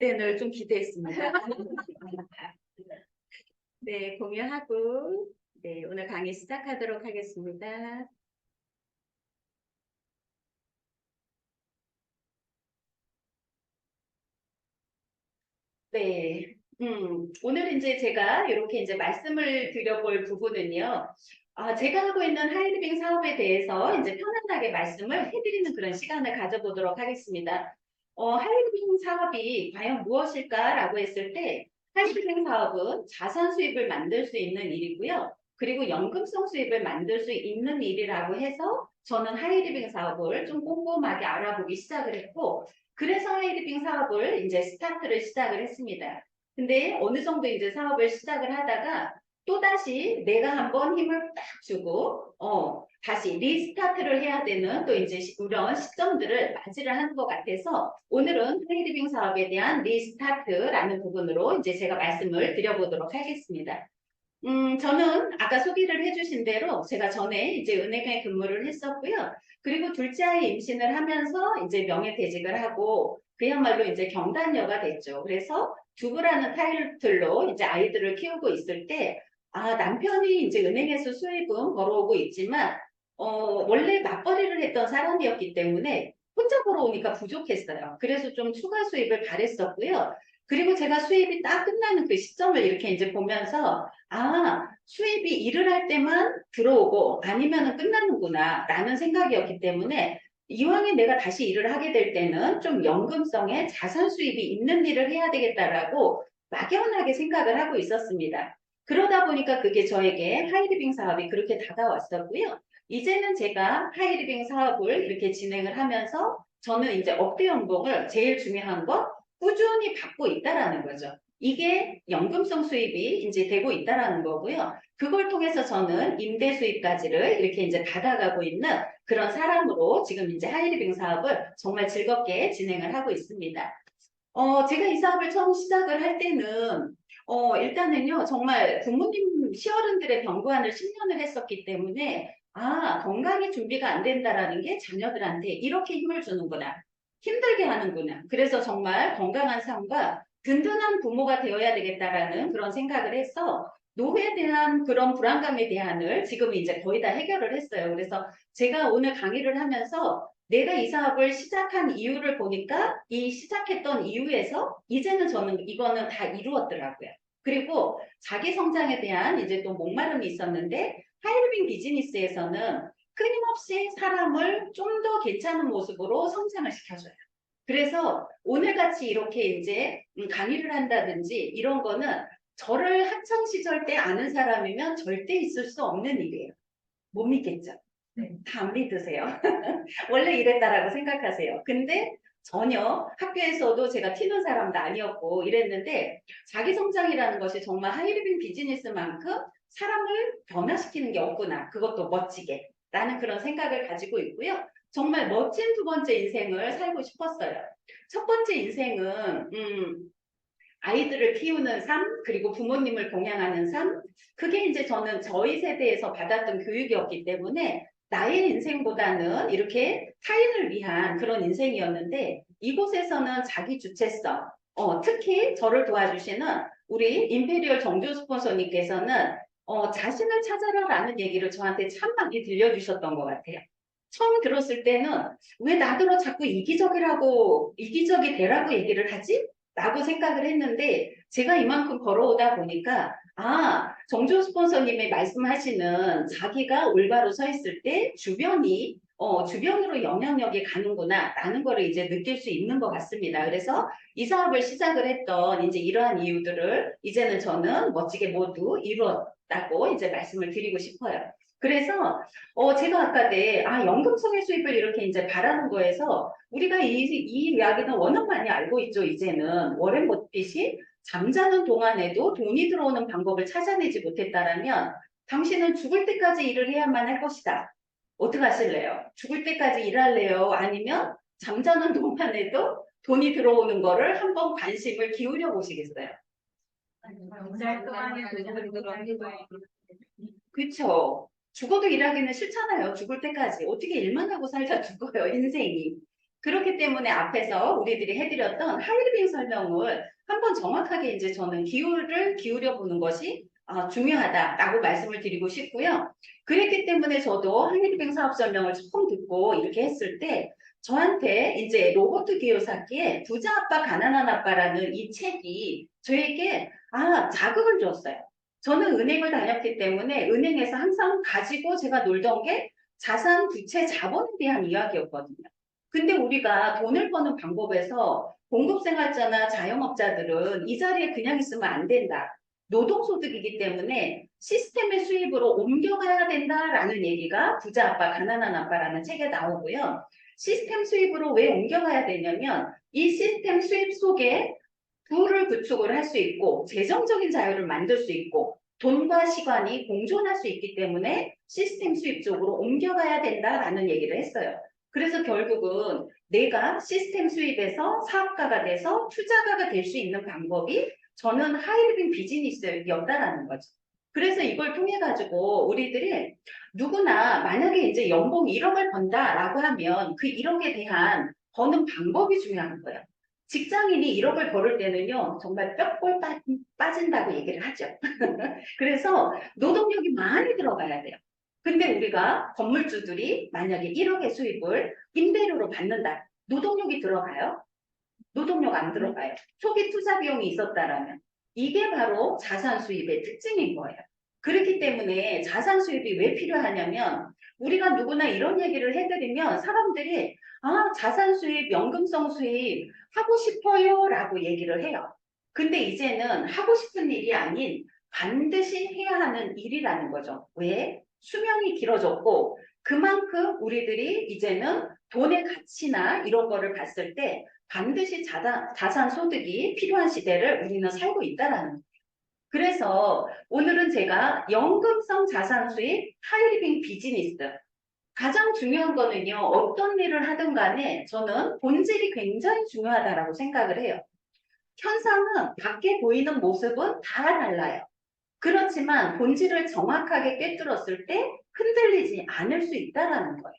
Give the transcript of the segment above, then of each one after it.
때는 좀 기대했습니다. 네, 공유하고 네, 오늘 강의 시작하도록 하겠습니다. 네, 오늘 이제 제가 이렇게 이제 말씀을 드려볼 부분은요. 제가 하고 있는 하이리빙 사업에 대해서 이제 편안하게 말씀을 해드리는 그런 시간을 가져보도록 하겠습니다. 하이리빙 사업이 과연 무엇일까라고 했을 때, 하이리빙 사업은 자산 수입을 만들 수 있는 일이고요. 그리고 연금성 수입을 만들 수 있는 일이라고 해서 저는 하이리빙 사업을 좀 꼼꼼하게 알아보기 시작을 했고, 그래서 하이리빙 사업을 이제 스타트를 시작을 했습니다. 근데 어느 정도 이제 사업을 시작을 하다가 또다시 내가 한번 힘을 딱 주고, 다시 리스타트를 해야 되는 또 이제 이런 시점들을 맞이를 하는 것 같아서 오늘은 하이리빙 사업에 대한 리스타트라는 부분으로 이제 제가 말씀을 드려보도록 하겠습니다. 저는 아까 소개를 해주신 대로 제가 전에 이제 은행에 근무를 했었고요. 그리고 둘째 아이 임신을 하면서 이제 명예퇴직을 하고 그야말로 이제 경단녀가 됐죠. 그래서 주부라는 타이틀로 이제 아이들을 키우고 있을 때, 남편이 이제 은행에서 수입은 벌어오고 있지만, 원래 맞벌이를 했던 사람이었기 때문에 혼자 벌어오니까 부족했어요. 그래서 좀 추가 수입을 바랬었고요. 그리고 제가 수입이 딱 끝나는 그 시점을 이렇게 이제 보면서 수입이 일을 할 때만 들어오고 아니면은 끝나는구나 라는 생각이었기 때문에 이왕에 내가 다시 일을 하게 될 때는 좀 연금성의 자산 수입이 있는 일을 해야 되겠다라고 막연하게 생각을 하고 있었습니다. 그러다 보니까 그게 저에게 하이리빙 사업이 그렇게 다가왔었고요. 이제는 제가 하이리빙 사업을 이렇게 진행을 하면서 저는 이제 억대 연봉을 제일 중요한 건 꾸준히 받고 있다라는 거죠. 이게 연금성 수입이 이제 되고 있다라는 거고요. 그걸 통해서 저는 임대 수입까지를 이렇게 이제 받아가고 있는 그런 사람으로 지금 이제 하이리빙 사업을 정말 즐겁게 진행을 하고 있습니다. 제가 이 사업을 처음 시작을 할 때는 일단은요 정말 부모님 시어른들의 병부안을 10년을 했었기 때문에 건강이 준비가 안 된다라는 게 자녀들한테 이렇게 힘을 주는구나. 힘들게 하는구나. 그래서 정말 건강한 삶과 든든한 부모가 되어야 되겠다라는 그런 생각을 해서 노후에 대한 그런 불안감에 대한을 지금 이제 거의 다 해결을 했어요. 그래서 제가 오늘 강의를 하면서 내가 이 사업을 시작한 이유를 보니까 이 시작했던 이유에서 이제는 저는 이거는 다 이루었더라고요. 그리고 자기 성장에 대한 이제 또 목마름이 있었는데 하이리빙 비즈니스에서는 끊임없이 사람을 좀 더 괜찮은 모습으로 성장을 시켜줘요. 그래서 오늘같이 이렇게 이제 강의를 한다든지 이런 거는 저를 학창 시절 때 아는 사람이면 절대 있을 수 없는 일이에요. 못 믿겠죠? 네. 다 안 믿으세요. 원래 이랬다라고 생각하세요. 근데 전혀 학교에서도 제가 튀는 사람도 아니었고 이랬는데 자기 성장이라는 것이 정말 하이리빙 비즈니스만큼 사람을 변화시키는 게 없구나. 그것도 멋지게. 라는 그런 생각을 가지고 있고요. 정말 멋진 두 번째 인생을 살고 싶었어요. 첫 번째 인생은 아이들을 키우는 삶, 그리고 부모님을 동양하는 삶, 그게 이제 저는 저희 세대에서 받았던 교육이었기 때문에 나의 인생보다는 이렇게 타인을 위한 그런 인생이었는데 이곳에서는 자기 주체성, 특히 저를 도와주시는 우리 임페리얼 정조 스폰서님께서는 자신을 찾아라라는 얘기를 저한테 참 많이 들려주셨던 것 같아요. 처음 들었을 때는 왜 나더러 자꾸 이기적이 되라고 얘기를 하지? 라고 생각을 했는데 제가 이만큼 걸어오다 보니까 정준 스폰서님이 말씀하시는 자기가 올바로 서 있을 때 주변으로 영향력이 가는구나 라는 거를 이제 느낄 수 있는 것 같습니다. 그래서 이 사업을 시작을 했던 이제 이러한 이유들을 이제는 저는 멋지게 모두 이루었다고 이제 말씀을 드리고 싶어요. 그래서 제가 아까 연금성의 수입을 이렇게 이제 바라는 거에서 우리가 이 이야기는 워낙 많이 알고 있죠. 이제는 워렌 버핏이 잠자는 동안에도 돈이 들어오는 방법을 찾아내지 못했다라면 당신은 죽을 때까지 일을 해야만 할 것이다. 어떻게 하실래요? 죽을 때까지 일할래요? 아니면 잠자는 동안에도 돈이 들어오는 거를 한번 관심을 기울여 보시겠어요? 그렇죠. 죽어도 일하기는 싫잖아요. 죽을 때까지. 어떻게 일만 하고 살다 죽어요, 인생이. 그렇기 때문에 앞에서 우리들이 해드렸던 하이리빙 설명을 한번 정확하게 이제 저는 기울여 보는 것이 중요하다라고 말씀을 드리고 싶고요. 그랬기 때문에 저도 하이리빙 사업 설명을 처음 듣고 이렇게 했을 때 저한테 이제 로버트 기요사키의 부자 아빠 가난한 아빠라는 이 책이 저에게 자극을 줬어요. 저는 은행을 다녔기 때문에 은행에서 항상 가지고 제가 놀던 게 자산, 부채, 자본에 대한 이야기였거든요. 근데 우리가 돈을 버는 방법에서 공급생활자나 자영업자들은 이 자리에 그냥 있으면 안 된다. 노동소득이기 때문에 시스템의 수입으로 옮겨가야 된다라는 얘기가 부자 아빠, 가난한 아빠라는 책에 나오고요. 시스템 수입으로 왜 옮겨가야 되냐면 이 시스템 수입 속에 부를 구축을 할 수 있고 재정적인 자유를 만들 수 있고 돈과 시간이 공존할 수 있기 때문에 시스템 수입 쪽으로 옮겨가야 된다라는 얘기를 했어요. 그래서 결국은 내가 시스템 수입에서 사업가가 돼서 투자가가 될 수 있는 방법이 저는 하이리빙 비즈니스였다라는 거죠. 그래서 이걸 통해 가지고 우리들이 누구나 만약에 이제 연봉 1억을 번다라고 하면 그 1억에 대한 버는 방법이 중요한 거예요. 직장인이 1억을 벌을 때는요, 정말 뼈골 빠진다고 얘기를 하죠. 그래서 노동력이 많이 들어가야 돼요. 근데 우리가 건물주들이 만약에 1억의 수입을 임대료로 받는다. 노동력이 들어가요? 노동력 안 들어가요. 초기 투자 비용이 있었다라면. 이게 바로 자산 수입의 특징인 거예요. 그렇기 때문에 자산 수입이 왜 필요하냐면 우리가 누구나 이런 얘기를 해드리면 사람들이 자산 수입, 연금성 수입 하고 싶어요 라고 얘기를 해요. 근데 이제는 하고 싶은 일이 아닌 반드시 해야 하는 일이라는 거죠. 왜? 수명이 길어졌고 그만큼 우리들이 이제는 돈의 가치나 이런 거를 봤을 때 반드시 자산 소득이 필요한 시대를 우리는 살고 있다라는 거예요. 그래서 오늘은 제가 연금성 자산 수입 하이리빙 비즈니스 가장 중요한 거는요. 어떤 일을 하든 간에 저는 본질이 굉장히 중요하다라고 생각을 해요. 현상은 밖에 보이는 모습은 다 달라요. 그렇지만 본질을 정확하게 꿰뚫었을 때 흔들리지 않을 수 있다라는 거예요.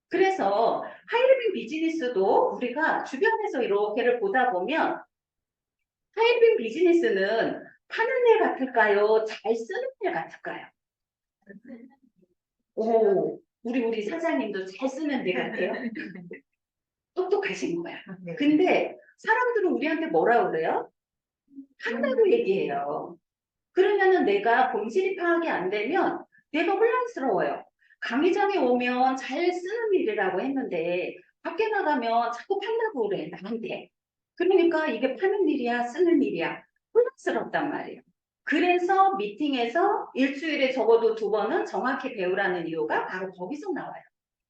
그래서 하이리빙 비즈니스도 우리가 주변에서 이렇게를 보다 보면 하이리빙 비즈니스는 파는 일 같을까요? 잘 쓰는 일 같을까요? 오, 우리 사장님도 잘 쓰는 일 같아요. 똑똑하신 거야. 근데 사람들은 우리한테 뭐라 그래요? 한다고 얘기해요. 그러면은 내가 본질이 파악이 안 되면 내가 혼란스러워요. 강의장에 오면 잘 쓰는 일이라고 했는데 밖에 나가면 자꾸 판다고 그래, 나한테. 그러니까 이게 파는 일이야, 쓰는 일이야. 혼란스럽단 말이에요. 그래서 미팅에서 일주일에 적어도 2번은 정확히 배우라는 이유가 바로 거기서 나와요.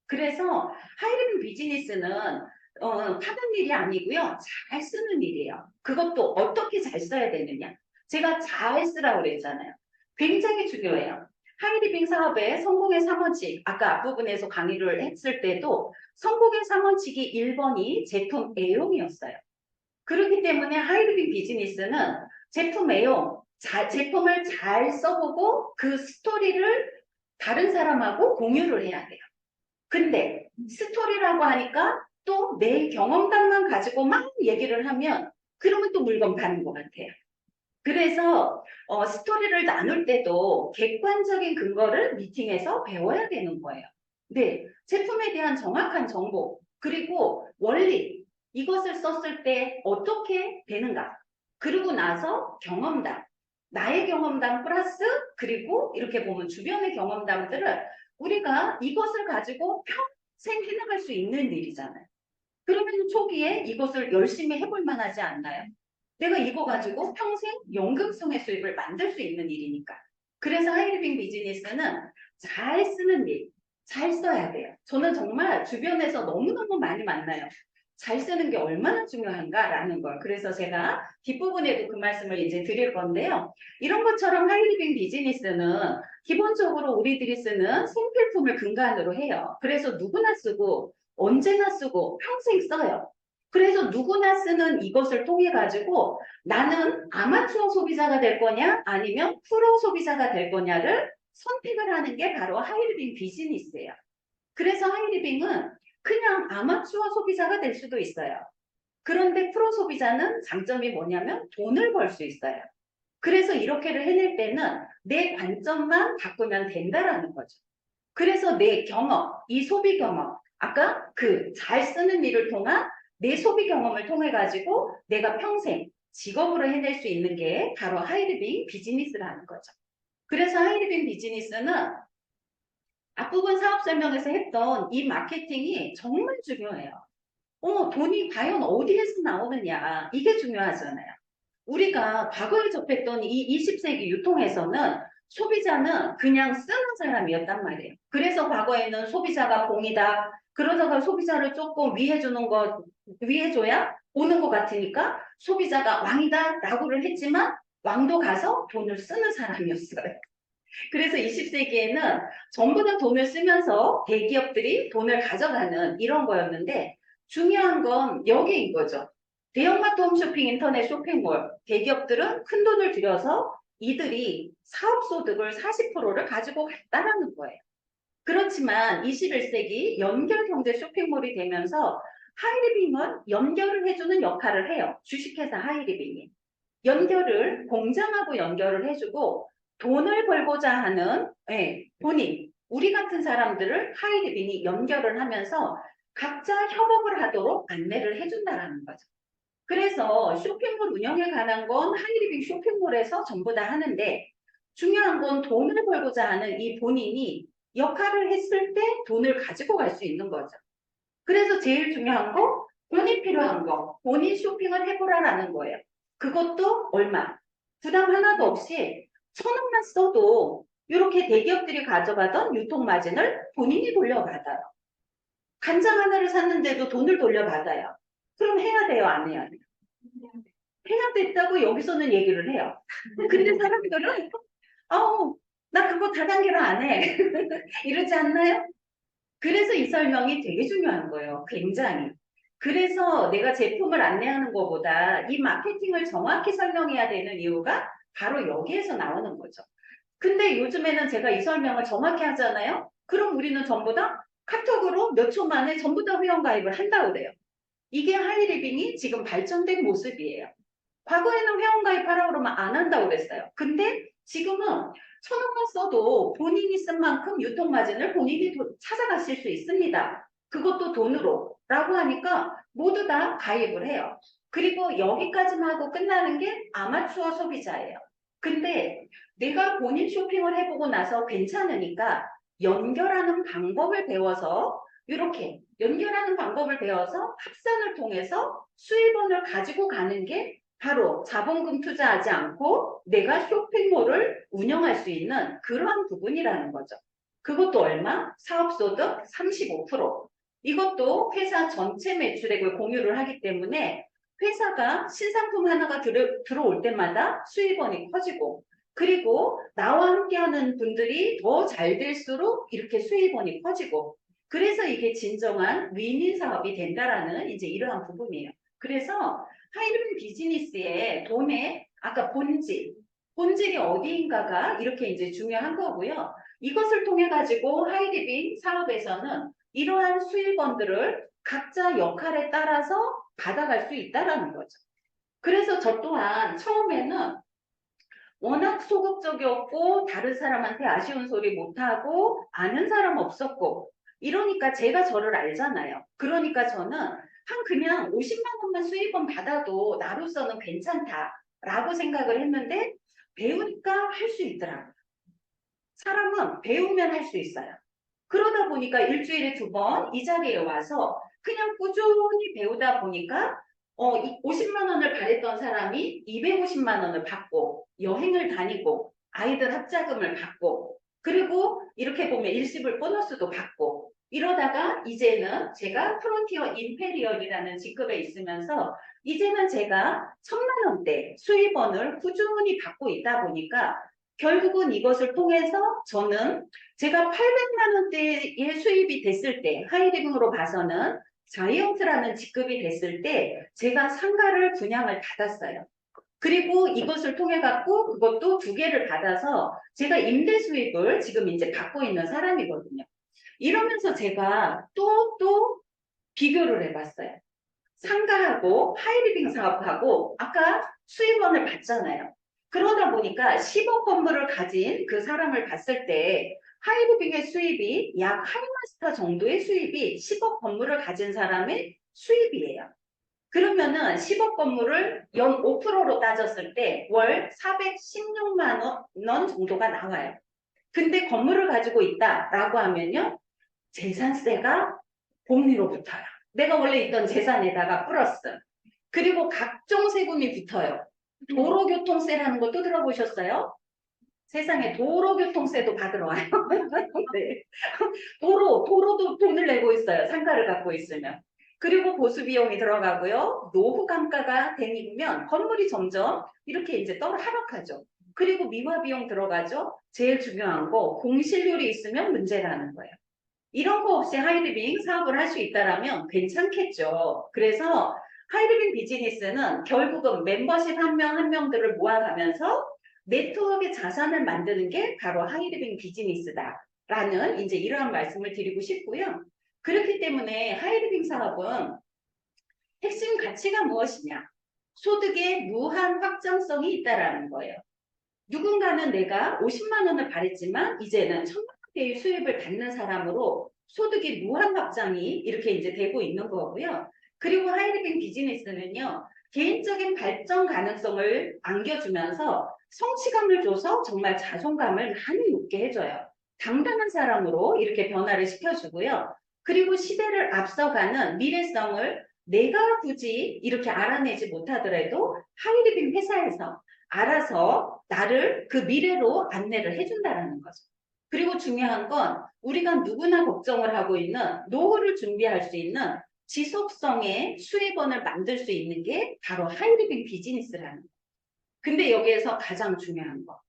그래서 하이리빙 비즈니스는 파는 일이 아니고요. 잘 쓰는 일이에요. 그것도 어떻게 잘 써야 되느냐. 제가 잘 쓰라고 그랬잖아요. 굉장히 중요해요. 하이리빙 사업의 성공의 3원칙, 아까 앞부분에서 강의를 했을 때도 성공의 3원칙이 1번이 제품 애용이었어요. 그렇기 때문에 하이리빙 비즈니스는 제품 애용, 제품을 잘 써보고 그 스토리를 다른 사람하고 공유를 해야 돼요. 근데 스토리라고 하니까 또 내 경험담만 가지고 막 얘기를 하면 그러면 또 물건 파는 것 같아요. 그래서 스토리를 나눌 때도 객관적인 근거를 미팅에서 배워야 되는 거예요. 네, 제품에 대한 정확한 정보 그리고 원리 이것을 썼을 때 어떻게 되는가 그리고 나서 경험담 나의 경험담 플러스 그리고 이렇게 보면 주변의 경험담들을 우리가 이것을 가지고 평생 해나갈 수 있는 일이잖아요. 그러면 초기에 이것을 열심히 해볼 만하지 않나요? 내가 이거 가지고 평생 연금성의 수입을 만들 수 있는 일이니까. 그래서 하이리빙 비즈니스는 잘 쓰는 일, 잘 써야 돼요. 저는 정말 주변에서 너무너무 많이 만나요. 잘 쓰는 게 얼마나 중요한가라는 걸. 그래서 제가 뒷부분에도 그 말씀을 이제 드릴 건데요. 이런 것처럼 하이리빙 비즈니스는 기본적으로 우리들이 쓰는 생필품을 근간으로 해요. 그래서 누구나 쓰고 언제나 쓰고 평생 써요. 그래서 누구나 쓰는 이것을 통해 가지고 나는 아마추어 소비자가 될 거냐 아니면 프로 소비자가 될 거냐를 선택을 하는 게 바로 하이리빙 비즈니스예요. 그래서 하이리빙은 그냥 아마추어 소비자가 될 수도 있어요. 그런데 프로 소비자는 장점이 뭐냐면 돈을 벌 수 있어요. 그래서 이렇게를 해낼 때는 내 관점만 바꾸면 된다라는 거죠. 그래서 내 경험, 이 소비 경험, 아까 그 잘 쓰는 일을 통한 내 소비 경험을 통해 가지고 내가 평생 직업으로 해낼 수 있는 게 바로 하이리빙 비즈니스라는 거죠. 그래서 하이리빙 비즈니스는 앞부분 사업 설명에서 했던 이 마케팅이 정말 중요해요. 돈이 과연 어디에서 나오느냐, 이게 중요하잖아요. 우리가 과거에 접했던 이 20세기 유통에서는 소비자는 그냥 쓰는 사람이었단 말이에요. 그래서 과거에는 소비자가 공이다. 그러다가 소비자를 조금 위해줘야 오는 것 같으니까 소비자가 왕이다 라고를 했지만 왕도 가서 돈을 쓰는 사람이었어요. 그래서 20세기에는 전부 다 돈을 쓰면서 대기업들이 돈을 가져가는 이런 거였는데 중요한 건 여기인 거죠. 대형마트 홈쇼핑, 인터넷 쇼핑몰, 대기업들은 큰 돈을 들여서 이들이 사업소득을 40%를 가지고 갔다라는 거예요. 그렇지만 21세기 연결경제 쇼핑몰이 되면서 하이리빙은 연결을 해주는 역할을 해요. 주식회사 하이리빙이. 연결을, 공장하고 연결을 해주고 돈을 벌고자 하는 본인, 우리 같은 사람들을 하이리빙이 연결을 하면서 각자 협업을 하도록 안내를 해준다는 거죠. 그래서 쇼핑몰 운영에 관한 건 하이리빙 쇼핑몰에서 전부 다 하는데 중요한 건 돈을 벌고자 하는 이 본인이 역할을 했을 때 돈을 가지고 갈 수 있는 거죠. 그래서 제일 중요한 거, 돈이 필요한 거, 본인 쇼핑을 해보라라는 거예요. 그것도 얼마? 부담 하나도 없이 1,000원만 써도 이렇게 대기업들이 가져가던 유통마진을 본인이 돌려받아요. 간장 하나를 샀는데도 돈을 돌려받아요. 그럼 해야 돼요, 안 해야 돼요? 해야 됐다고 여기서는 얘기를 해요. 근데 사람들은 아우, 나 그거 다단계로 안 해. 이러지 않나요? 그래서 이 설명이 되게 중요한 거예요. 굉장히. 그래서 내가 제품을 안내하는 것보다 이 마케팅을 정확히 설명해야 되는 이유가 바로 여기에서 나오는 거죠. 근데 요즘에는 제가 이 설명을 정확히 하잖아요. 그럼 우리는 전부 다 카톡으로 몇 초 만에 전부 다 회원가입을 한다고 그래요. 이게 하이리빙이 지금 발전된 모습이에요. 과거에는 회원가입하라고 그러면 안 한다고 그랬어요. 근데 지금은 1,000원만 써도 본인이 쓴 만큼 유통마진을 본인이 찾아가실 수 있습니다. 그것도 돈으로 라고 하니까 모두 다 가입을 해요. 그리고 여기까지만 하고 끝나는 게 아마추어 소비자예요. 근데 내가 본인 쇼핑을 해보고 나서 괜찮으니까 연결하는 방법을 배워서 이렇게 연결하는 방법을 배워서 합산을 통해서 수입원을 가지고 가는 게 바로 자본금 투자하지 않고 내가 쇼핑몰을 운영할 수 있는 그러한 부분이라는 거죠. 그것도 얼마? 사업소득 35%. 이것도 회사 전체 매출액을 공유를 하기 때문에 회사가 신상품 하나가 들어올 때마다 수입원이 커지고 그리고 나와 함께하는 분들이 더 잘 될수록 이렇게 수입원이 커지고 그래서 이게 진정한 윈윈 사업이 된다라는 이제 이러한 부분이에요. 그래서 하이리빙 비즈니스의 돈의 아까 본질이 어디인가가 이렇게 이제 중요한 거고요. 이것을 통해 가지고 하이리빙 사업에서는 이러한 수입원들을 각자 역할에 따라서 받아갈 수 있다라는 거죠. 그래서 저 또한 처음에는 워낙 소극적이었고 다른 사람한테 아쉬운 소리 못하고 아는 사람 없었고 이러니까 제가 저를 알잖아요. 그러니까 저는 한 그냥 50만 원만 수입원 받아도 나로서는 괜찮다라고 생각을 했는데 배우니까 할 수 있더라고요. 사람은 배우면 할 수 있어요. 그러다 보니까 일주일에 2번 이 자리에 와서 그냥 꾸준히 배우다 보니까 50만 원을 바랬던 사람이 250만 원을 받고 여행을 다니고 아이들 학자금을 받고 그리고 이렇게 보면 일시불 보너스도 받고 이러다가 이제는 제가 프론티어 임페리얼이라는 직급에 있으면서 이제는 제가 1,000만 원대 수입원을 꾸준히 받고 있다 보니까 결국은 이것을 통해서 저는 제가 800만 원대의 수입이 됐을 때 하이리빙으로 봐서는 자이언트라는 직급이 됐을 때 제가 상가를 분양을 받았어요. 그리고 이것을 통해 갖고 그것도 2개를 받아서 제가 임대 수입을 지금 이제 받고 있는 사람이거든요. 이러면서 제가 또 비교를 해봤어요. 상가하고 하이리빙 사업하고 아까 수입원을 봤잖아요. 그러다 보니까 10억 건물을 가진 그 사람을 봤을 때 하이리빙의 수입이 약 하이마스터 정도의 수입이 10억 건물을 가진 사람의 수입이에요. 그러면은 10억 건물을 연 5%로 따졌을 때 월 416만 원 정도가 나와요. 근데 건물을 가지고 있다라고 하면요. 재산세가 복리로 붙어요. 내가 원래 있던 재산에다가 플러스. 그리고 각종 세금이 붙어요. 도로교통세라는 것도 들어보셨어요? 세상에 도로교통세도 받으러 와요. 네. 도로도 돈을 내고 있어요. 상가를 갖고 있으면. 그리고 보수비용이 들어가고요. 노후 감가가 되면 건물이 점점 이렇게 이제 하락하죠. 그리고 미화비용 들어가죠. 제일 중요한 거 공실률이 있으면 문제라는 거예요. 이런 거 없이 하이리빙 사업을 할 수 있다라면 괜찮겠죠. 그래서 하이리빙 비즈니스는 결국은 멤버십 한 명 한 명들을 모아가면서 네트워크의 자산을 만드는 게 바로 하이리빙 비즈니스다라는 이제 이러한 말씀을 드리고 싶고요. 그렇기 때문에 하이리빙 사업은 핵심 가치가 무엇이냐? 소득의 무한 확장성이 있다라는 거예요. 누군가는 내가 50만 원을 바랬지만 이제는 1000만 원대의 수입을 받는 사람으로 소득이 무한 확장이 이렇게 이제 되고 있는 거고요. 그리고 하이리빙 비즈니스는요. 개인적인 발전 가능성을 안겨주면서 성취감을 줘서 정말 자존감을 많이 높게 해줘요. 당당한 사람으로 이렇게 변화를 시켜주고요. 그리고 시대를 앞서가는 미래성을 내가 굳이 이렇게 알아내지 못하더라도 하이리빙 회사에서 알아서 나를 그 미래로 안내를 해준다는 거죠. 그리고 중요한 건 우리가 누구나 걱정을 하고 있는 노후를 준비할 수 있는 지속성의 수입원을 만들 수 있는 게 바로 하이리빙 비즈니스라는 거예요. 근데 여기에서 가장 중요한 거.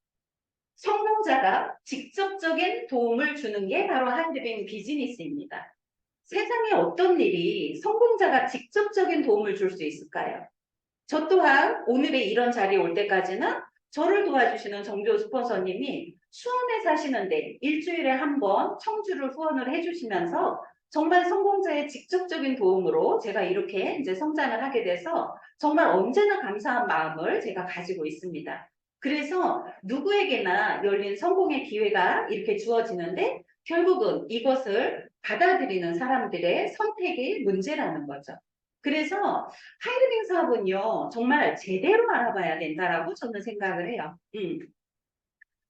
성공자가 직접적인 도움을 주는 게 바로 하이리빙 비즈니스입니다. 세상에 어떤 일이 성공자가 직접적인 도움을 줄 수 있을까요? 저 또한 오늘의 이런 자리에 올 때까지는 저를 도와주시는 정조 스폰서님이 수원에 사시는데 일주일에 한 번 청주를 후원을 해주시면서 정말 성공자의 직접적인 도움으로 제가 이렇게 이제 성장을 하게 돼서 정말 언제나 감사한 마음을 제가 가지고 있습니다. 그래서 누구에게나 열린 성공의 기회가 이렇게 주어지는데 결국은 이것을 받아들이는 사람들의 선택의 문제라는 거죠. 그래서 하이리빙 사업은요, 정말 제대로 알아봐야 된다라고 저는 생각을 해요.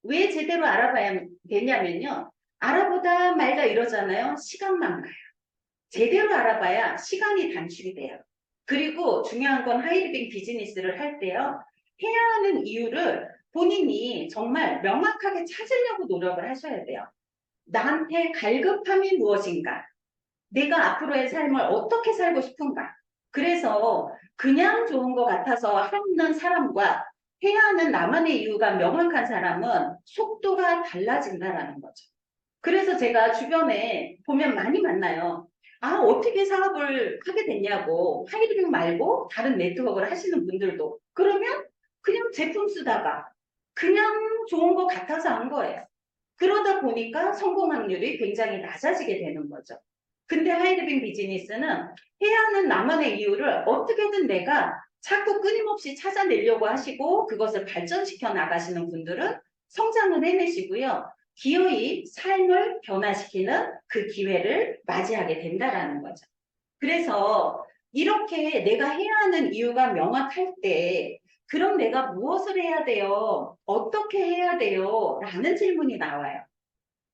왜 제대로 알아봐야 되냐면요. 알아보다 말다 이러잖아요. 시간만 가요. 제대로 알아봐야 시간이 단축이 돼요. 그리고 중요한 건 하이리빙 비즈니스를 할 때요. 해야 하는 이유를 본인이 정말 명확하게 찾으려고 노력을 하셔야 돼요. 나한테 갈급함이 무엇인가? 내가 앞으로의 삶을 어떻게 살고 싶은가? 그래서 그냥 좋은 것 같아서 하는 사람과 해야 하는 나만의 이유가 명확한 사람은 속도가 달라진다라는 거죠. 그래서 제가 주변에 보면 많이 만나요. 아, 어떻게 사업을 하게 됐냐고. 하이드빙 말고 다른 네트워크를 하시는 분들도. 그러면 그냥 제품 쓰다가 그냥 좋은 것 같아서 한 거예요. 그러다 보니까 성공 확률이 굉장히 낮아지게 되는 거죠. 근데 하이드빙 비즈니스는 해야 하는 나만의 이유를 어떻게든 내가 자꾸 끊임없이 찾아내려고 하시고 그것을 발전시켜 나가시는 분들은 성장을 해내시고요. 기어이 삶을 변화시키는 그 기회를 맞이하게 된다라는 거죠. 그래서 이렇게 내가 해야 하는 이유가 명확할 때 그럼 내가 무엇을 해야 돼요? 어떻게 해야 돼요? 라는 질문이 나와요.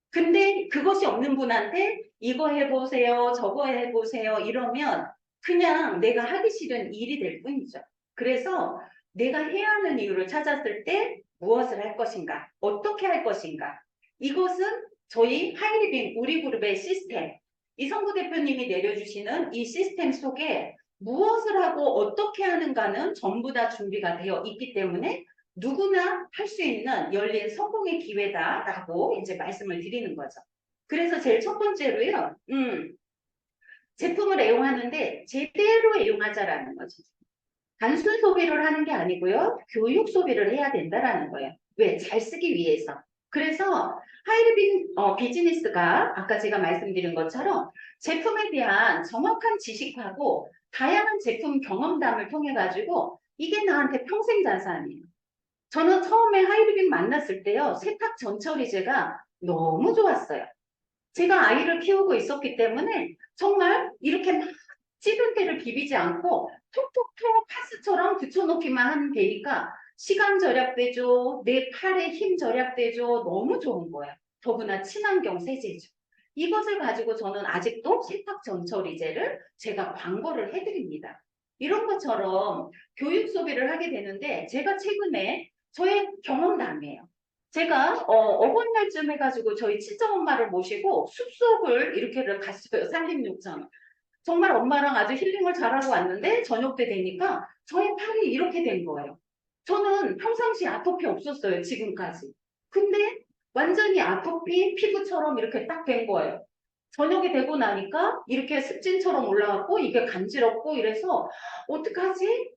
근데 그것이 없는 분한테 이거 해보세요, 저거 해보세요 이러면 그냥 내가 하기 싫은 일이 될 뿐이죠. 그래서 내가 해야 하는 이유를 찾았을 때 무엇을 할 것인가, 어떻게 할 것인가. 이것은 저희 하이리빙 우리 그룹의 시스템, 이성구 대표님이 내려주시는 이 시스템 속에 무엇을 하고 어떻게 하는가는 전부 다 준비가 되어 있기 때문에 누구나 할 수 있는 열린 성공의 기회다라고 이제 말씀을 드리는 거죠. 그래서 제일 첫 번째로요, 제품을 애용하는데 제대로 애용하자라는 거죠. 단순 소비를 하는 게 아니고요, 교육 소비를 해야 된다라는 거예요. 왜? 잘 쓰기 위해서. 그래서 하이리빙 비즈니스가 아까 제가 말씀드린 것처럼 제품에 대한 정확한 지식하고 다양한 제품 경험담을 통해 가지고 이게 나한테 평생 자산이에요. 저는 처음에 하이리빙 만났을 때요, 세탁 전처리제가 너무 좋았어요. 제가 아이를 키우고 있었기 때문에 정말 이렇게 막 찌든 때를 비비지 않고 톡톡톡 파스처럼 붙여놓기만 하면 되니까 시간 절약되죠. 내 팔에 힘 절약되죠. 너무 좋은 거예요. 더구나 친환경 세제죠. 이것을 가지고 저는 아직도 세탁 전처리제를 제가 광고를 해드립니다. 이런 것처럼 교육 소비를 하게 되는데 제가 최근에 저의 경험담이에요. 제가 어버이날쯤 해가지고 저희 친정엄마를 모시고 숲속을 이렇게 갔어요. 산림욕장. 정말 엄마랑 아주 힐링을 잘하고 왔는데 저녁 때 되니까 저의 팔이 이렇게 된 거예요. 저는 평상시 아토피 없었어요. 지금까지. 근데 완전히 아토피 피부처럼 이렇게 딱 된 거예요. 저녁이 되고 나니까 이렇게 습진처럼 올라왔고 이게 간지럽고 이래서 어떡하지?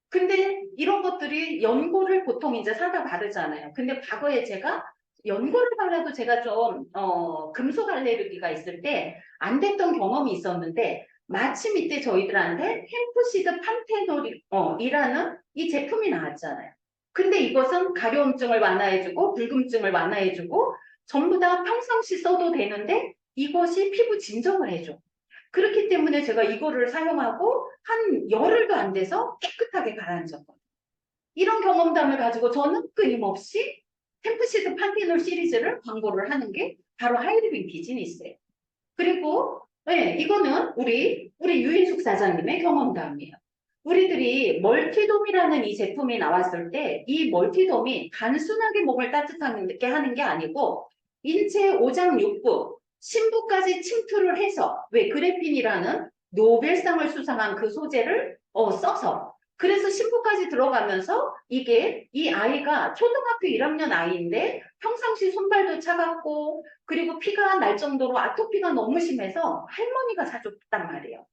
근데 이런 것들이 연고를 보통 이제 사다 바르잖아요. 근데 과거에 제가 연고를 발라도 제가 좀 금속 알레르기가 있을 때 안 됐던 경험이 있었는데 마침 이때 저희들한테 햄프시드 판테놀이라는 이 제품이 나왔잖아요. 근데 이것은 가려움증을 완화해주고 붉음증을 완화해주고 전부 다 평상시 써도 되는데 이것이 피부 진정을 해줘. 그렇기 때문에 제가 이거를 사용하고 한 열흘도 안 돼서 깨끗하게 가라앉았거든요. 이런 경험담을 가지고 저는 끊임없이 템프시드 판테놀 시리즈를 광고를 하는 게 바로 하이리빙 비즈니스예요. 그리고 네, 이거는 우리 유인숙 사장님의 경험담이에요. 우리들이 멀티돔이라는 이 제품이 나왔을 때 이 멀티돔이 단순하게 몸을 따뜻하게 하는 게 아니고 인체 오장육부, 신부까지 침투를 해서 왜 그래핀이라는 노벨상을 수상한 그 소재를 써서 그래서 신부까지 들어가면서 이게 이 아이가 초등학교 1학년 아이인데 평상시 손발도 차갑고 그리고 피가 날 정도로 아토피가 너무 심해서 할머니가 사줬단 말이에요.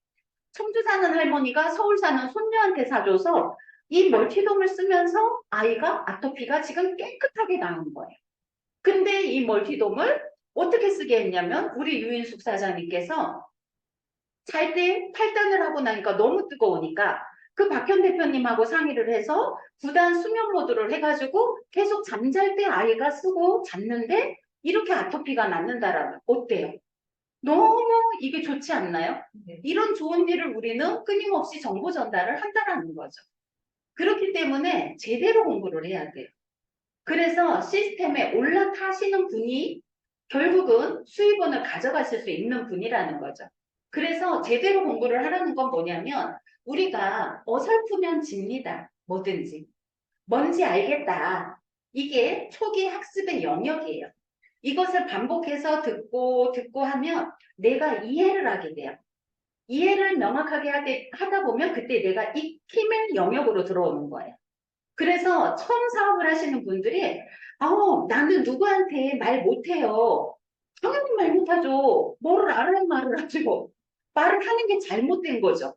청주 사는 할머니가 서울 사는 손녀한테 사줘서 이 멀티돔을 쓰면서 아이가 아토피가 지금 깨끗하게 나은 거예요. 근데 이 멀티돔을 어떻게 쓰게 했냐면 우리 유인숙 사장님께서 잘 때 탈단을 하고 나니까 너무 뜨거우니까 그 박현 대표님하고 상의를 해서 9단 수면 모드를 해가지고 계속 잠잘 때 아이가 쓰고 잤는데 이렇게 아토피가 낫는다라면 어때요? 너무 이게 좋지 않나요? 네. 이런 좋은 일을 우리는 끊임없이 정보 전달을 한다라는 거죠. 그렇기 때문에 제대로 공부를 해야 돼요. 그래서 시스템에 올라타시는 분이 결국은 수입원을 가져가실 수 있는 분이라는 거죠. 그래서 제대로 공부를 하라는 건 뭐냐면 우리가 어설프면 집니다. 뭐든지. 뭔지 알겠다. 이게 초기 학습의 영역이에요. 이것을 반복해서 듣고 하면 내가 이해를 하게 돼요. 이해를 명확하게 하다 보면 그때 내가 익힘의 영역으로 들어오는 거예요. 그래서 처음 사업을 하시는 분들이 나는 누구한테 말 못해요. 당연히 말 못하죠. 뭐를 알아야 말을 하죠. 말을 하는 게 잘못된 거죠.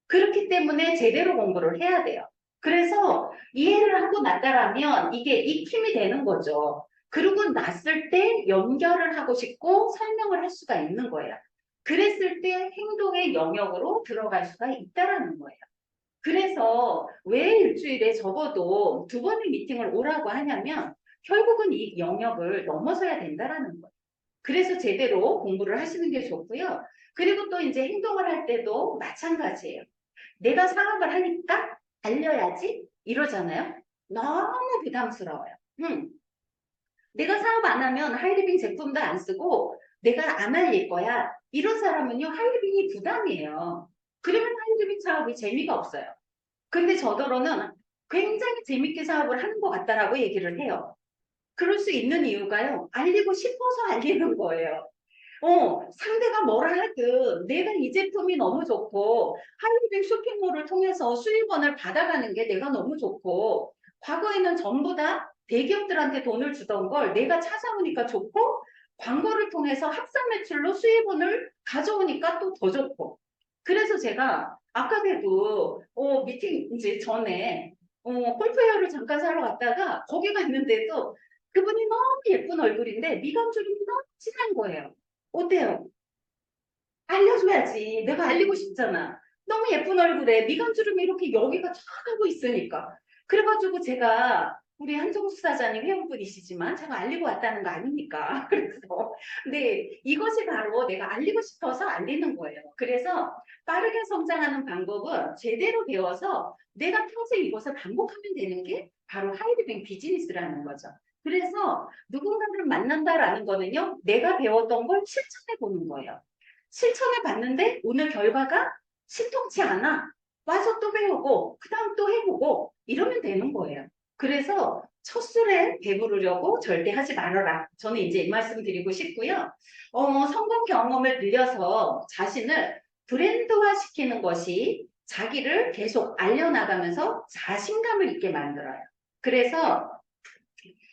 그렇기 때문에 제대로 공부를 해야 돼요. 그래서 이해를 하고 났다라면 이게 익힘이 되는 거죠. 그러고 났을 때 연결을 하고 싶고 설명을 할 수가 있는 거예요. 그랬을 때 행동의 영역으로 들어갈 수가 있다라는 거예요. 그래서 왜 일주일에 적어도 2번의 미팅을 오라고 하냐면 결국은 이 영역을 넘어서야 된다라는 거예요. 그래서 제대로 공부를 하시는 게 좋고요. 그리고 또 이제 행동을 할 때도 마찬가지예요. 내가 사업을 하니까 알려야지 이러잖아요. 너무 부담스러워요. 내가 사업 안 하면 하이리빙 제품도 안 쓰고 내가 안 알릴 거야. 이런 사람은요. 하이리빙이 부담이에요. 그러면 하이리빙 사업이 재미가 없어요. 근데 저더러는 굉장히 재밌게 사업을 하는 것 같다라고 얘기를 해요. 그럴 수 있는 이유가요. 알리고 싶어서 알리는 거예요. 상대가 뭐라 하든 내가 이 제품이 너무 좋고 하이리빙 쇼핑몰을 통해서 수익원을 받아가는 게 내가 너무 좋고 과거에는 전부 다 대기업들한테 돈을 주던 걸 내가 찾아오니까 좋고 광고를 통해서 합산 매출로 수익원을 가져오니까 또 더 좋고 그래서 제가 아까도 미팅 이제 전에 골프웨어를 잠깐 사러 갔다가 거기 갔는데도 그분이 너무 예쁜 얼굴인데 미간주름이 너무 진한 거예요. 어때요? 알려줘야지. 내가 알리고 싶잖아. 너무 예쁜 얼굴에 미간주름이 이렇게 여기가 쫙 하고 있으니까. 그래가지고 제가 우리 한정수 사장님 회원분이시지만 제가 알리고 왔다는 거 아닙니까? 그래서 근데 이것이 바로 내가 알리고 싶어서 알리는 거예요. 그래서 빠르게 성장하는 방법은 제대로 배워서 내가 평생 이것을 반복하면 되는 게 바로 하이드뱅 비즈니스라는 거죠. 그래서 누군가를 만난다라는 거는요, 내가 배웠던 걸 실천해 보는 거예요. 실천해 봤는데 오늘 결과가 신통치 않아. 와서 또 배우고 그다음 또 해보고 이러면 되는 거예요. 그래서 첫 술에 배부르려고 절대 하지 말아라. 저는 이제 이 말씀 드리고 싶고요. 성공 경험을 늘려서 자신을 브랜드화 시키는 것이 자기를 계속 알려나가면서 자신감을 있게 만들어요. 그래서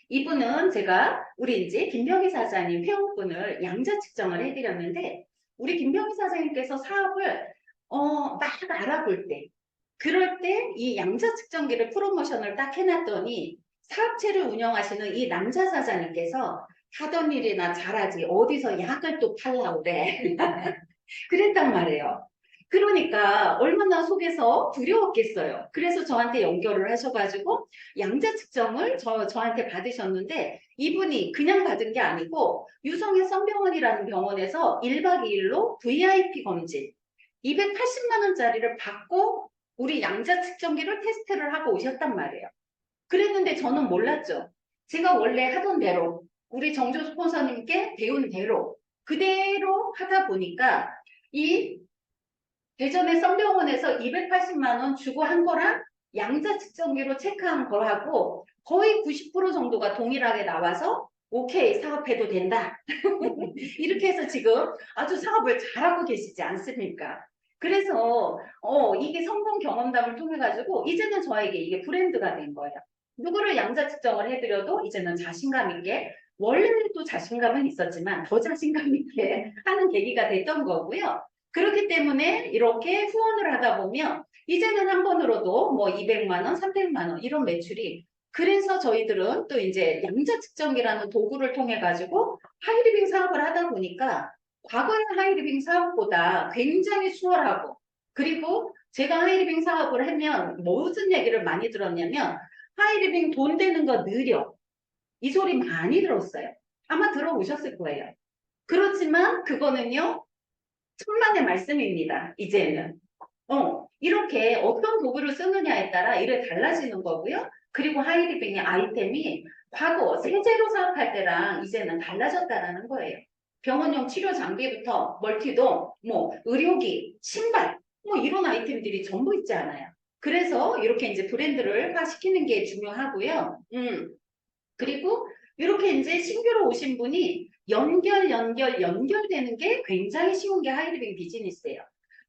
이분은 제가 우리 이제 김병희 사장님 회원분을 양자 측정을 해드렸는데 우리 김병희 사장님께서 사업을 막 알아볼 때 그럴 때 이 양자 측정기를 프로모션을 딱 해놨더니 사업체를 운영하시는 이 남자 사장님께서 하던 일이나 잘하지 어디서 약을 또 팔라 그래 그랬단 말이에요. 그러니까 얼마나 속에서 두려웠겠어요. 그래서 저한테 연결을 하셔가지고 양자 측정을 저한테 받으셨는데 이분이 그냥 받은 게 아니고 유성의 썬병원이라는 병원에서 1박 2일로 VIP 검진 280만 원짜리를 받고 우리 양자 측정기를 테스트를 하고 오셨단 말이에요. 그랬는데 저는 몰랐죠. 제가 원래 하던 대로 우리 정조 스폰서님께 배운 대로 그대로 하다 보니까 이 대전의 썬병원에서 280만 원 주고 한 거랑 양자 측정기로 체크한 거하고 거의 90% 정도가 동일하게 나와서 오케이 사업해도 된다. 이렇게 해서 지금 아주 사업을 잘하고 계시지 않습니까? 그래서 이게 성공 경험담을 통해 가지고 이제는 저에게 이게 브랜드가 된 거예요. 누구를 양자 측정을 해드려도 이제는 자신감 있게 원래도 자신감은 있었지만 더 자신감 있게 하는 계기가 됐던 거고요. 그렇기 때문에 이렇게 후원을 하다 보면 이제는 한 번으로도 뭐 200만 원, 300만 원 이런 매출이 그래서 저희들은 또 이제 양자 측정기라는 도구를 통해 가지고 하이리빙 사업을 하다 보니까 과거의 하이리빙 사업보다 굉장히 수월하고 그리고 제가 하이리빙 사업을 하면 무슨 얘기를 많이 들었냐면 하이리빙 돈 되는 거 느려 이 소리 많이 들었어요. 아마 들어보셨을 거예요. 그렇지만 그거는요 천만의 말씀입니다. 이제는. 이렇게 어떤 도구를 쓰느냐에 따라 이래 달라지는 거고요. 그리고 하이리빙의 아이템이 과거 세제로 사업할 때랑 이제는 달라졌다라는 거예요. 병원용 치료 장비부터 멀티도, 뭐 의료기, 신발, 뭐 이런 아이템들이 전부 있지 않아요. 그래서 이렇게 이제 브랜드를 화시키는 게 중요하고요. 그리고 이렇게 이제 신규로 오신 분이 연결되는 게 굉장히 쉬운 게 하이리빙 비즈니스예요.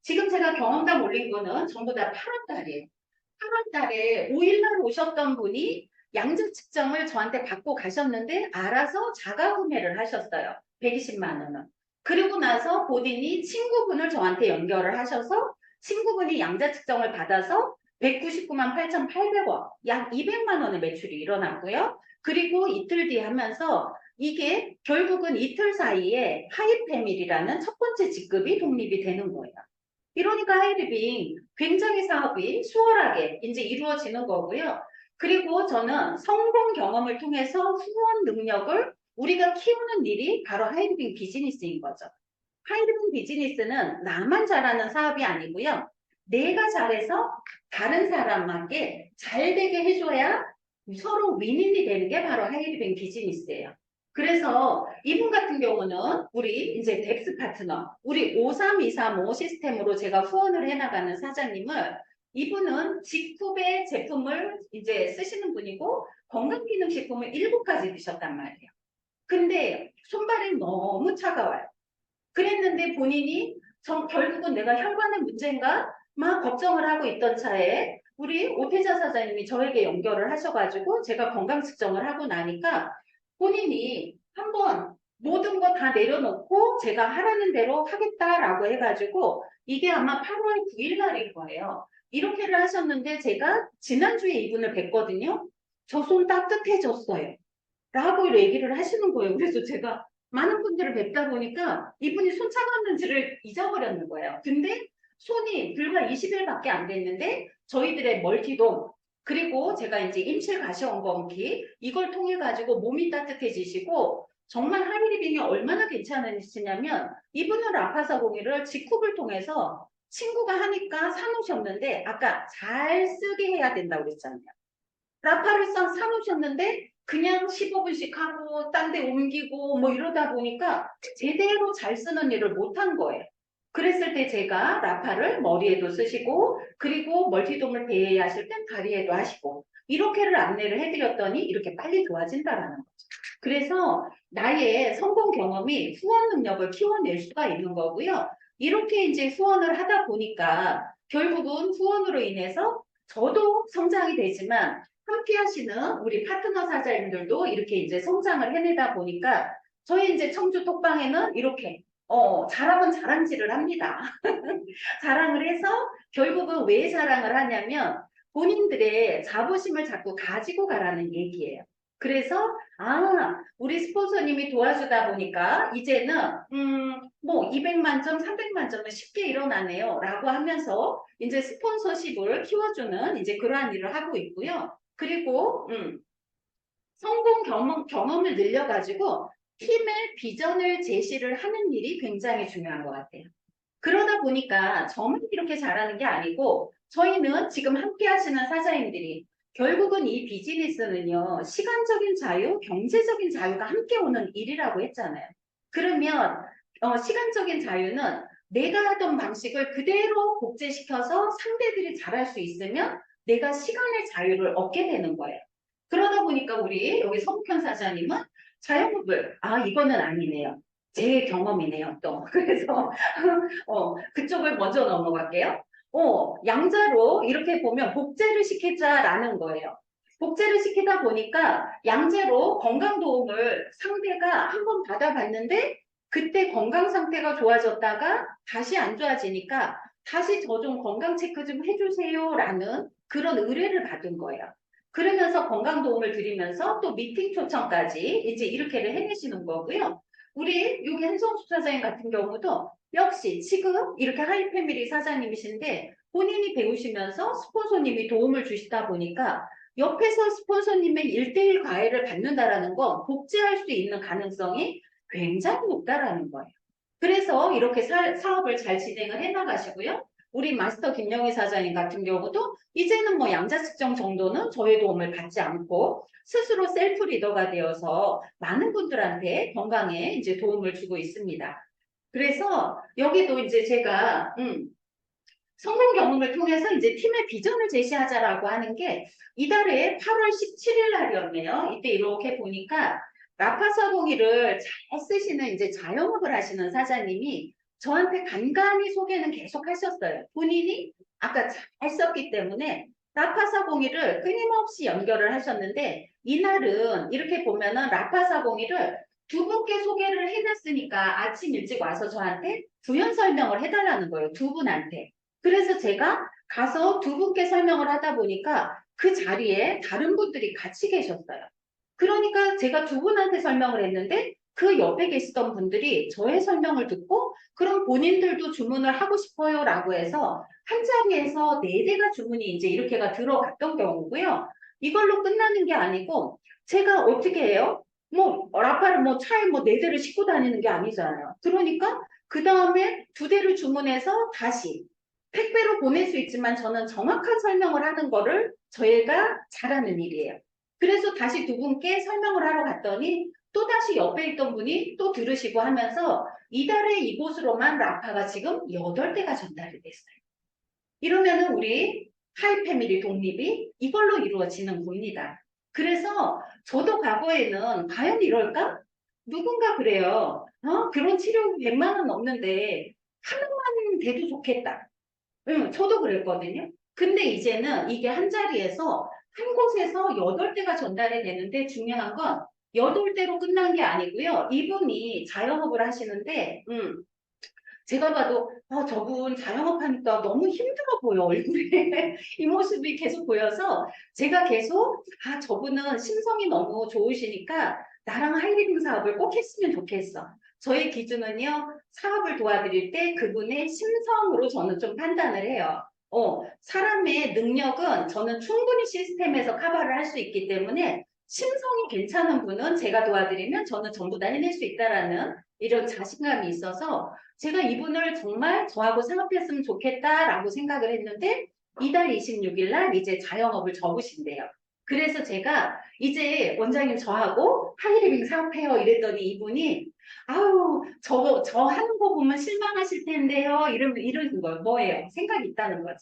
지금 제가 경험담 올린 거는 전부 다 8월 달이에요. 8월 달에 5일날 오셨던 분이 양적 측정을 저한테 받고 가셨는데 알아서 자가 구매를 하셨어요. 120만 원은. 그리고 나서 본인이 친구분을 저한테 연결을 하셔서 친구분이 양자 측정을 받아서 199만 8,800원, 약 200만 원의 매출이 일어났고요. 그리고 이틀 뒤에 하면서 이게 결국은 이틀 사이에 하이패밀이라는 첫 번째 직급이 독립이 되는 거예요. 이러니까 하이리빙 굉장히 사업이 수월하게 이제 이루어지는 거고요. 그리고 저는 성공 경험을 통해서 후원 능력을 우리가 키우는 일이 바로 하이리빙 비즈니스인 거죠. 하이리빙 비즈니스는 나만 잘하는 사업이 아니고요. 내가 잘해서 다른 사람에게 잘 되게 해줘야 서로 윈윈이 되는 게 바로 하이리빙 비즈니스예요. 그래서 이분 같은 경우는 우리 이제 덱스 파트너, 우리 53235 시스템으로 제가 후원을 해나가는 사장님을 이분은 직후배 제품을 이제 쓰시는 분이고 건강기능식품을 7가지 드셨단 말이에요. 근데 손발이 너무 차가워요. 그랬는데 본인이 결국은 내가 혈관의 문제인가? 막 걱정을 하고 있던 차에 우리 오태자 사장님이 저에게 연결을 하셔가지고 제가 건강 측정을 하고 나니까 본인이 한번 모든 거 다 내려놓고 제가 하라는 대로 하겠다라고 해가지고 이게 아마 8월 9일 날일 거예요. 이렇게를 하셨는데 제가 지난주에 이분을 뵀거든요. 저 손 따뜻해졌어요. 라고 얘기를 하시는 거예요. 그래서 제가 많은 분들을 뵙다 보니까 이분이 손 차갔는지를 잊어버렸는 거예요. 근데 손이 불과 20일밖에 안 됐는데 저희들의 멀티돔 그리고 제가 이제 임실 가시원검기 이걸 통해 가지고 몸이 따뜻해지시고 정말 하이리빙이 얼마나 괜찮으시냐면 이분은 라파사공이를 직후를 통해서 친구가 하니까 사놓으셨는데 아까 잘 쓰게 해야 된다고 그랬잖아요. 라파를 싹 사놓으셨는데 그냥 15분씩 하고 딴 데 옮기고 뭐 이러다 보니까 제대로 잘 쓰는 일을 못한 거예요. 그랬을 때 제가 라파를 머리에도 쓰시고 그리고 멀티돔을 대여하실 땐 다리에도 하시고 이렇게를 안내를 해드렸더니 이렇게 빨리 좋아진다라는 거죠. 그래서 나의 성공 경험이 후원 능력을 키워낼 수가 있는 거고요. 이렇게 이제 후원을 하다 보니까 결국은 후원으로 인해서 저도 성장이 되지만 함께 하시는 우리 파트너 사장님들도 이렇게 이제 성장을 해내다 보니까 저희 이제 청주 톡방에는 이렇게 자랑은 자랑질을 합니다. 자랑을 해서 결국은 왜 자랑을 하냐면 본인들의 자부심을 자꾸 가지고 가라는 얘기예요. 그래서 우리 스폰서님이 도와주다 보니까 이제는 뭐 200만 점, 300만 점은 쉽게 일어나네요. 라고 하면서 이제 스폰서십을 키워주는 이제 그러한 일을 하고 있고요. 그리고 성공 경험을 늘려가지고 팀의 비전을 제시를 하는 일이 굉장히 중요한 것 같아요. 그러다 보니까 저만 이렇게 잘하는 게 아니고 저희는 지금 함께 하시는 사장님들이 결국은 이 비즈니스는요, 시간적인 자유, 경제적인 자유가 함께 오는 일이라고 했잖아요. 그러면 시간적인 자유는 내가 하던 방식을 그대로 복제시켜서 상대들이 잘할 수 있으면 내가 시간의 자유를 얻게 되는 거예요. 그러다 보니까 우리 여기 성편 사장님은 자영업을 이거는 아니네요. 제 경험이네요, 또. 그래서 그쪽을 먼저 넘어갈게요. 양자로 이렇게 보면 복제를 시키자라는 거예요. 복제를 시키다 보니까 양자로 건강 도움을 상대가 한번 받아봤는데 그때 건강 상태가 좋아졌다가 다시 안 좋아지니까 다시 저 좀 건강 체크 좀 해주세요라는 그런 의뢰를 받은 거예요. 그러면서 건강 도움을 드리면서 또 미팅 초청까지 이제 이렇게를 해내시는 거고요. 우리 여기 한성수 사장님 같은 경우도 역시 지금 이렇게 하이패밀리 사장님이신데 본인이 배우시면서 스폰서님이 도움을 주시다 보니까 옆에서 스폰서님의 1대1 과외를 받는다라는 건 복제할 수 있는 가능성이 굉장히 높다라는 거예요. 그래서 이렇게 사업을 잘 진행을 해나가시고요. 우리 마스터 김영희 사장님 같은 경우도 이제는 뭐 양자 측정 정도는 저의 도움을 받지 않고 스스로 셀프 리더가 되어서 많은 분들한테 건강에 이제 도움을 주고 있습니다. 그래서 여기도 이제 제가 성공 경험을 통해서 이제 팀의 비전을 제시하자라고 하는 게 이달에 8월 17일 날이었네요. 이때 이렇게 보니까 라파사공이를 잘 쓰시는 이제 자영업을 하시는 사장님이 저한테 간간히 소개는 계속 하셨어요. 본인이 아까 잘 썼기 때문에 라파사공이를 끊임없이 연결을 하셨는데 이날은 이렇게 보면은 라파사공이를 두 분께 소개를 해놨으니까 아침 일찍 와서 저한테 부연 설명을 해달라는 거예요. 두 분한테. 그래서 제가 가서 두 분께 설명을 하다 보니까 그 자리에 다른 분들이 같이 계셨어요. 그러니까 제가 두 분한테 설명을 했는데 그 옆에 계시던 분들이 저의 설명을 듣고 그럼 본인들도 주문을 하고 싶어요 라고 해서 한 자리에서 네 대가 주문이 이제 이렇게가 들어갔던 경우고요. 이걸로 끝나는 게 아니고 제가 어떻게 해요? 뭐 라파를 뭐 차에 뭐 네 대를 싣고 다니는 게 아니잖아요. 그러니까 그 다음에 두 대를 주문해서 다시 택배로 보낼 수 있지만 저는 정확한 설명을 하는 거를 저희가 잘하는 일이에요. 그래서 다시 두 분께 설명을 하러 갔더니 또다시 옆에 있던 분이 또 들으시고 하면서 이달에 이곳으로만 라파가 지금 8대가 전달이 됐어요. 이러면은 우리 하이패밀리 독립이 이걸로 이루어지는 겁니다. 그래서 저도 과거에는 과연 이럴까? 누군가 그래요. 그런 치료 100만 원 넘는데 하나만 돼도 좋겠다. 저도 그랬거든요. 근데 이제는 이게 한 자리에서 한 곳에서 8대가 전달이 되는데 중요한 건 8대로 끝난 게 아니고요. 이분이 자영업을 하시는데 제가 봐도 저분 자영업 하니까 너무 힘들어 보여 얼굴에 이 모습이 계속 보여서 제가 계속 저분은 심성이 너무 좋으시니까 나랑 하이리빙 사업을 꼭 했으면 좋겠어. 저의 기준은요 사업을 도와드릴 때 그분의 심성으로 저는 좀 판단을 해요. 사람의 능력은 저는 충분히 시스템에서 커버를 할 수 있기 때문에 심성이 괜찮은 분은 제가 도와드리면 저는 전부 다 해낼 수 있다라는 이런 자신감이 있어서 제가 이분을 정말 저하고 상업했으면 좋겠다라고 생각을 했는데 이달 26일 날 이제 자영업을 접으신대요. 그래서 제가 이제 원장님 저하고 하이리빙 사업해요 이랬더니 이분이 아우 저 하는 거 보면 실망하실 텐데요 이러는 거예요. 뭐예요? 생각이 있다는 거죠.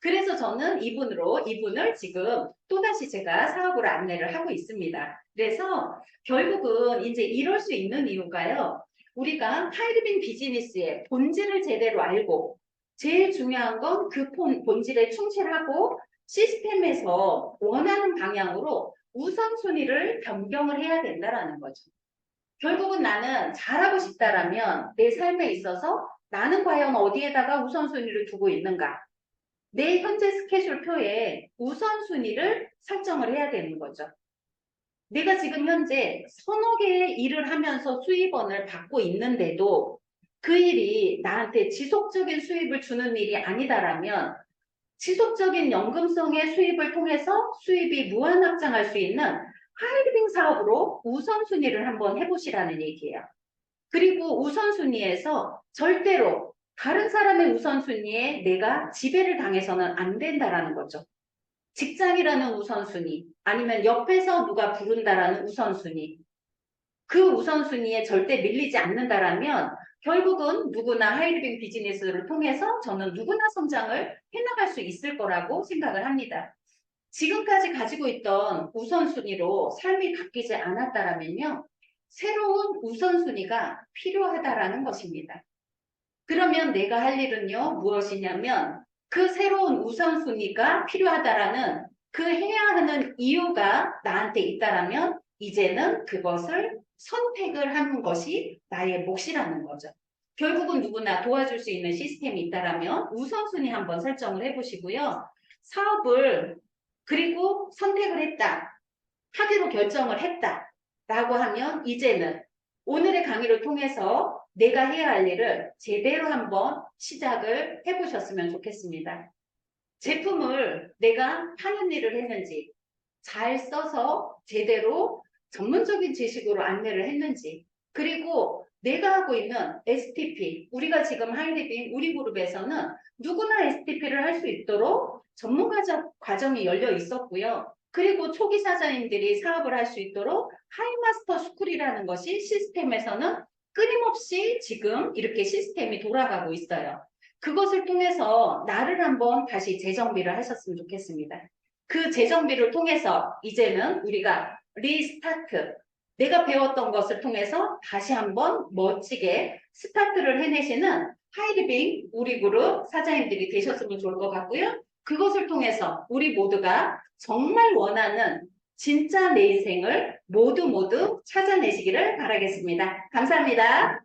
그래서 저는 이분을 지금 또다시 제가 사업으로 안내를 하고 있습니다. 그래서 결국은 이제 이럴 수 있는 이유가요. 우리가 하이리빙 비즈니스의 본질을 제대로 알고 제일 중요한 건 그 본질에 충실하고 시스템에서 원하는 방향으로 우선순위를 변경을 해야 된다라는 거죠. 결국은 나는 잘하고 싶다라면 내 삶에 있어서 나는 과연 어디에다가 우선순위를 두고 있는가? 내 현재 스케줄표에 우선순위를 설정을 해야 되는 거죠. 내가 지금 현재 서너 개의 일을 하면서 수입원을 받고 있는데도 그 일이 나한테 지속적인 수입을 주는 일이 아니다라면 지속적인 연금성의 수입을 통해서 수입이 무한 확장할 수 있는 하이리빙 사업으로 우선순위를 한번 해보시라는 얘기예요. 그리고 우선순위에서 절대로 다른 사람의 우선순위에 내가 지배를 당해서는 안 된다라는 거죠. 직장이라는 우선순위, 아니면 옆에서 누가 부른다라는 우선순위, 그 우선순위에 절대 밀리지 않는다라면 결국은 누구나 하이리빙 비즈니스를 통해서 저는 누구나 성장을 해나갈 수 있을 거라고 생각을 합니다. 지금까지 가지고 있던 우선순위로 삶이 바뀌지 않았다라면요. 새로운 우선순위가 필요하다라는 것입니다. 그러면 내가 할 일은요, 무엇이냐면 그 새로운 우선순위가 필요하다라는 그 해야 하는 이유가 나한테 있다라면 이제는 그것을 선택을 하는 것이 나의 몫이라는 거죠. 결국은 누구나 도와줄 수 있는 시스템이 있다라면 우선순위 한번 설정을 해보시고요. 사업을 그리고 선택을 했다. 하기로 결정을 했다. 라고 하면 이제는 오늘의 강의를 통해서 내가 해야 할 일을 제대로 한번 시작을 해보셨으면 좋겠습니다. 제품을 내가 파는 일을 했는지, 잘 써서 제대로 전문적인 지식으로 안내를 했는지, 그리고 내가 하고 있는 STP, 우리가 지금 하이리빙 우리 그룹에서는 누구나 STP를 할 수 있도록 전문 과정이 열려 있었고요. 그리고 초기 사장님들이 사업을 할 수 있도록 하이마스터 스쿨이라는 것이 시스템에서는 끊임없이 지금 이렇게 시스템이 돌아가고 있어요. 그것을 통해서 나를 한번 다시 재정비를 하셨으면 좋겠습니다. 그 재정비를 통해서 이제는 우리가 리스타트, 내가 배웠던 것을 통해서 다시 한번 멋지게 스타트를 해내시는 하이리빙 우리 그룹 사장님들이 되셨으면 좋을 것 같고요. 그것을 통해서 우리 모두가 정말 원하는 진짜 내 인생을 모두 찾아내시기를 바라겠습니다. 감사합니다.